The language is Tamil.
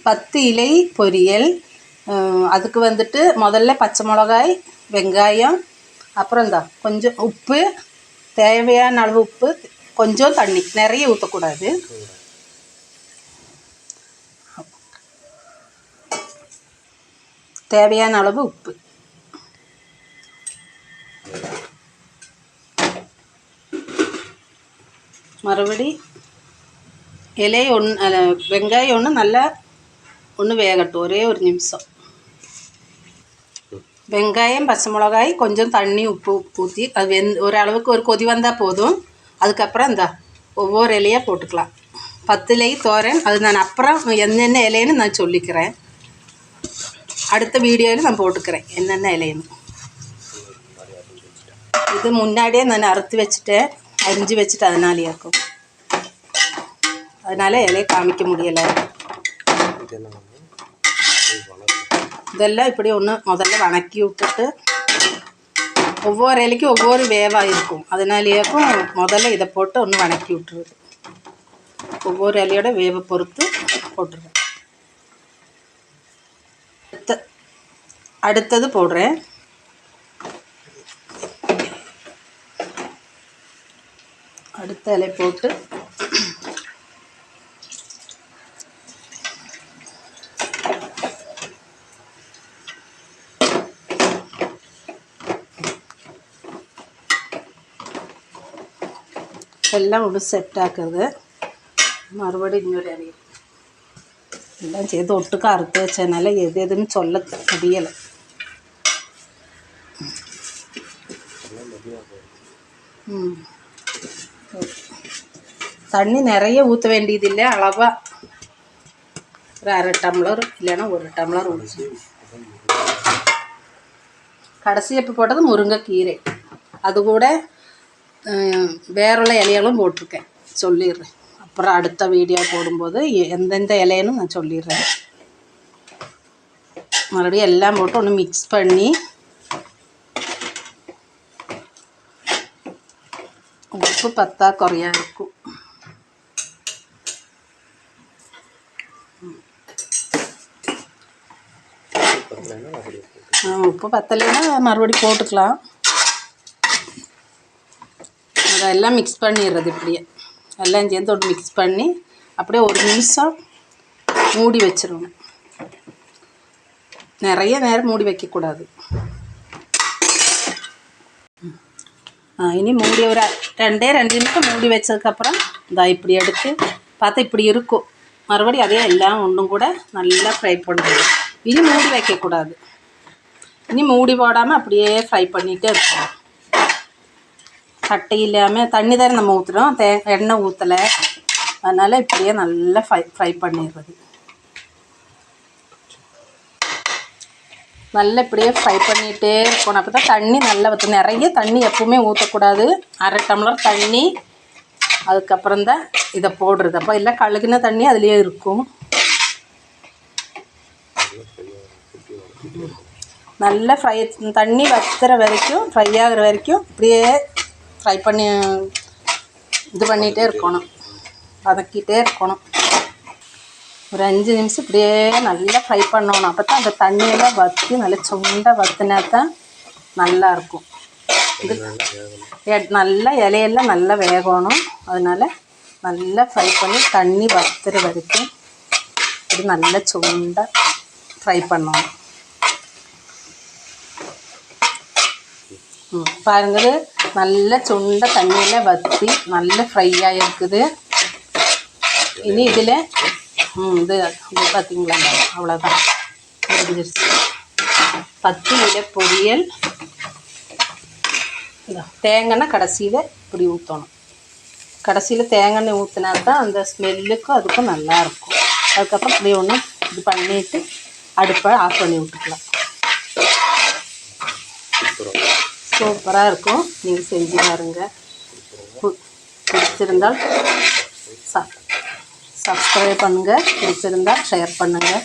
10 இலை பொரியல். அதுக்கு வந்துட்டு முதல்ல பச்சை மிளகாய், வெங்காயம், அப்புறம் கொஞ்சம் உப்பு, தேவையான அளவு உப்பு, கொஞ்சம் தண்ணி, நிறைய ஊற்றக்கூடாது. தேவையான அளவு உப்பு. மறுபடி இலை வெங்காயம் நல்லா வேகட்டும், ஒரே ஒரு நிமிஷம். வெங்காயம், பச்சை மிளகாய், கொஞ்சம் தண்ணி, உப்பு ஊற்றி அது ஒரு அளவுக்கு ஒரு கொதி வந்தால் போதும். அதுக்கப்புறம் ஒவ்வொரு இலையாக போட்டுக்கலாம். 10 இலை தோரன், அது நான் அப்புறம் என்னென்ன இலைன்னு நான் சொல்லிக்கிறேன். அடுத்த வீடியோவில் நான் போட்டுக்கிறேன் என்னென்ன இலைன்னு. இது முன்னாடியே நான் அறுத்து வச்சுட்டேன், அரிஞ்சு வச்சுட்டு, அதனால இலையை காமிக்க முடியலை. இதெல்லாம் இப்படி முதல்ல வணக்கி விட்டுட்டு, ஒவ்வொரு இலைக்கும் ஒவ்வொரு வேவாக இருக்கும், அதனாலேயும் முதல்ல இதை போட்டு வணக்கி விட்டுருது. ஒவ்வொரு இலையோட வேவை பொறுத்து போட்டுருவேன். அடுத்தது போடுறேன். அடுத்த இலை போட்டு எல்லாம் செட் ஆக்குறது. மறுபடியும் இன்னொரு இலை எல்லாம் செய்து ஒட்டுக்க அறுத்து வச்சதுனால எதுன்னு சொல்ல முடியலை. தண்ணி நிறைய ஊற்ற வேண்டியதில்லை, அளவாக ஒரு 1/2 டம்ளர் இல்லைன்னா 1 டம்ளர் ஊற்றி. கடைசி எப்போ போட்டது முருங்கைக்கீரை, அது கூட வேறுள்ள இலைகளும் போட்டிருக்கேன், சொல்லிடுறேன். அப்புறம் அடுத்த வீடியோ போடும்போது எந்தெந்த இலைன்னு நான் சொல்லிடுறேன். மறுபடியும் எல்லாம் போட்டு மிக்ஸ் பண்ணி, உப்பு பற்றாக்குறையாக இருக்கும். உப்பு பத்தலைன்னா மறுபடியும் போட்டுக்கலாம். அதெல்லாம் மிக்ஸ் பண்ணிடுறது. இப்படியே எல்லாம் சேர்ந்து மிக்ஸ் பண்ணி அப்படியே ஒரு நிமிஷம் மூடி வச்சிடணும். நிறைய நேரம் மூடி வைக்கக்கூடாது. இனி மூடி ஒரு 2 நிமிஷம் மூடி வச்சதுக்கப்புறம் இப்படி எடுத்து பார்த்தா இப்படி இருக்கும். மறுபடியும் அதே எல்லாம் ஒன்றும் கூட நல்லா ஃப்ரை பண்ணுறது. இனி மூடி வைக்கக்கூடாது. இனி மூடி போடாமல் அப்படியே ஃப்ரை பண்ணிகிட்டே இருக்கணும். கட்டை இல்லாமல் தண்ணி தானே நம்ம ஊற்றுறோம், எண்ணெய் ஊற்றலை, அதனால் இப்படியே நல்லா ஃப்ரை பண்ணிடுறது. நல்லா இப்படியே ஃப்ரை பண்ணிகிட்டே இருக்கணும். அப்போ தான் தண்ணி நல்லா ஊற்று. நிறைய தண்ணி எப்பவுமே ஊற்றக்கூடாது. 1/2 டம்ளர் தண்ணி, அதுக்கப்புறம் தான் இதை போடுறது. அப்போ இல்லை கழுகுன தண்ணி அதுலேயே இருக்கும். நல்லா தண்ணி வத்துற வரைக்கும், ஃப்ரை ஆகிற வரைக்கும் இப்படியே ஃப்ரை பண்ணி இது பண்ணிகிட்டே இருக்கணும், வதக்கிட்டே இருக்கணும். ஒரு 5 நிமிஷம் இப்படியே நல்லா ஃப்ரை பண்ணணும். அப்போ தான் அந்த தண்ணியெல்லாம் வற்றி நல்லா சுண்டை வற்றினா தான் நல்லாயிருக்கும். இது நல்லா இலையெல்லாம் நல்லா வேகணும். அதனால் நல்லா ஃப்ரை பண்ணி தண்ணி வற்றுற வரைக்கும் இது நல்லா சுண்டை ஃப்ரை பண்ணணும். பாருங்கள், நல்ல சுண்டை தண்ணியில் வற்றி நல்ல ஃப்ரை ஆகிருக்குது. இனி இதில் இது பார்த்திங்களா, அவ்வளோதான் முடிஞ்சிருச்சு. 10 இலை பொரியல். தேங்காய் கடைசியில் இப்படி ஊற்றணும். கடைசியில் தேங்காய் ஊற்றினா தான் அந்த ஸ்மெல்லுக்கும் அதுக்கும் நல்லாயிருக்கும். அதுக்கப்புறம் இப்படி இது பண்ணிவிட்டு அடுப்பை ஆஃப் பண்ணி விட்டுக்கலாம். சூப்பராக இருக்கும். நீங்கள் செஞ்சு பாருங்க. பிடிச்சிருந்தால் சப்ஸ்கிரைப் பண்ணுங்கள், பிடிச்சிருந்தால் ஷேர் பண்ணுங்கள்.